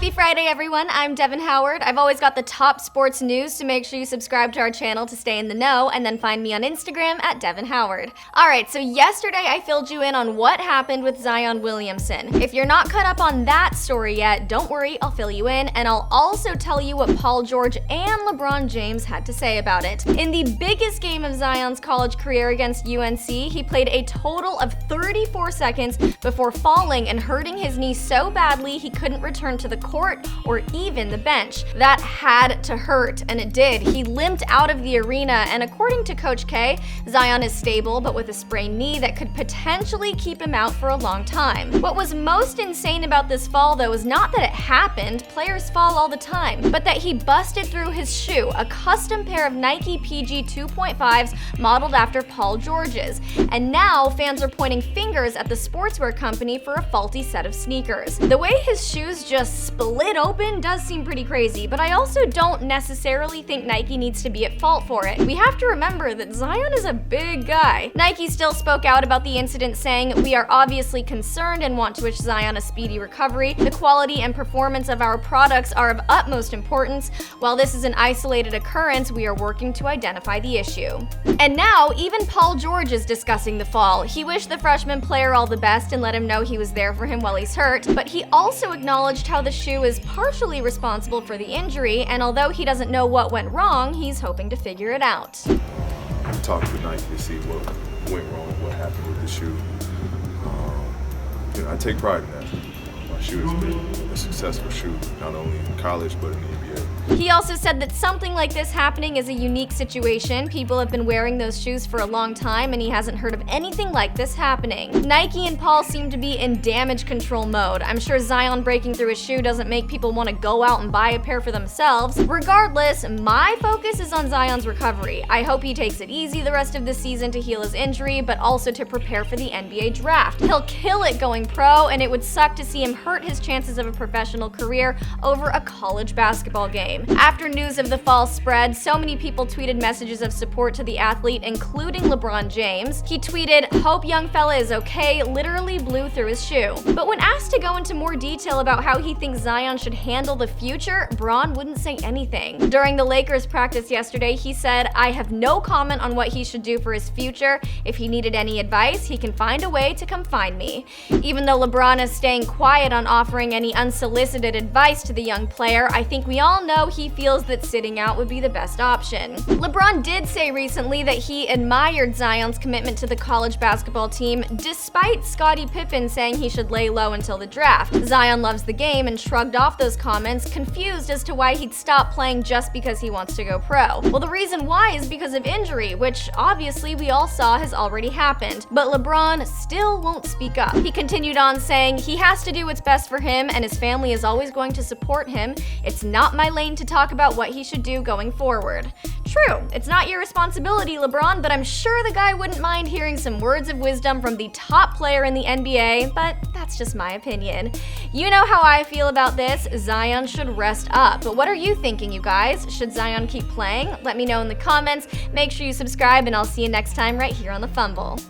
Happy Friday, everyone. I'm Devin Howard. I've always got the top sports news, so make sure you subscribe to our channel to stay in the know, and then find me on Instagram at Devin Howard. Alright, so yesterday I filled you in on what happened with Zion Williamson. If you're not caught up on that story yet, don't worry, I'll fill you in, and I'll also tell you what Paul George and LeBron James had to say about it. In the biggest game of Zion's college career against UNC, he played a total of 34 seconds before falling and hurting his knee so badly he couldn't return to the court or even the bench. That had to hurt, and it did. He limped out of the arena, and according to Coach K, Zion is stable but with a sprained knee that could potentially keep him out for a long time. What was most insane about this fall, though, is not that it happened, players fall all the time, but that he busted through his shoe, a custom pair of Nike PG 2.5s modeled after Paul George's. And now fans are pointing fingers at the sportswear company for a faulty set of sneakers. The way his shoes just split open does seem pretty crazy, but I also don't necessarily think Nike needs to be at fault for it. We have to remember that Zion is a big guy. Nike still spoke out about the incident, saying, "We are obviously concerned and want to wish Zion a speedy recovery. The quality and performance of our products are of utmost importance. While this is an isolated occurrence, we are working to identify the issue." And now, even Paul George is discussing the fall. He wished the freshman player all the best and let him know he was there for him while he's hurt, but he also acknowledged how the shoe is partially responsible for the injury, and although he doesn't know what went wrong, he's hoping to figure it out. Talk to Nike to see what went wrong, what happened with the shoe. I take pride in that. My shoe has been a successful shoe, not only in college but in the NBA. He also said that something like this happening is a unique situation. People have been wearing those shoes for a long time, and he hasn't heard of anything like this happening. Nike and Paul seem to be in damage control mode. I'm sure Zion breaking through his shoe doesn't make people want to go out and buy a pair for themselves. Regardless, my focus is on Zion's recovery. I hope he takes it easy the rest of the season to heal his injury, but also to prepare for the NBA draft. He'll kill it going pro, and it would suck to see him hurt his chances of a professional career over a college basketball game. After news of the fall spread, so many people tweeted messages of support to the athlete, including LeBron James. He tweeted, "Hope young fella is okay," literally blew through his shoe. But when asked to go into more detail about how he thinks Zion should handle the future, Bron wouldn't say anything. During the Lakers practice yesterday, he said, "I have no comment on what he should do for his future. If he needed any advice, he can find a way to come find me." Even though LeBron is staying quiet on offering any unsolicited advice to the young player, I think we all know he feels that sitting out would be the best option. LeBron did say recently that he admired Zion's commitment to the college basketball team, despite Scottie Pippen saying he should lay low until the draft. Zion loves the game and shrugged off those comments, confused as to why he'd stop playing just because he wants to go pro. Well, the reason why is because of injury, which obviously we all saw has already happened. But LeBron still won't speak up. He continued on saying he has to do what's best for him, and his family is always going to support him. "It's not my lane to talk about what he should do going forward." True, it's not your responsibility, LeBron, but I'm sure the guy wouldn't mind hearing some words of wisdom from the top player in the NBA, but that's just my opinion. You know how I feel about this. Zion should rest up. But what are you thinking, you guys? Should Zion keep playing? Let me know in the comments. Make sure you subscribe, and I'll see you next time right here on The Fumble.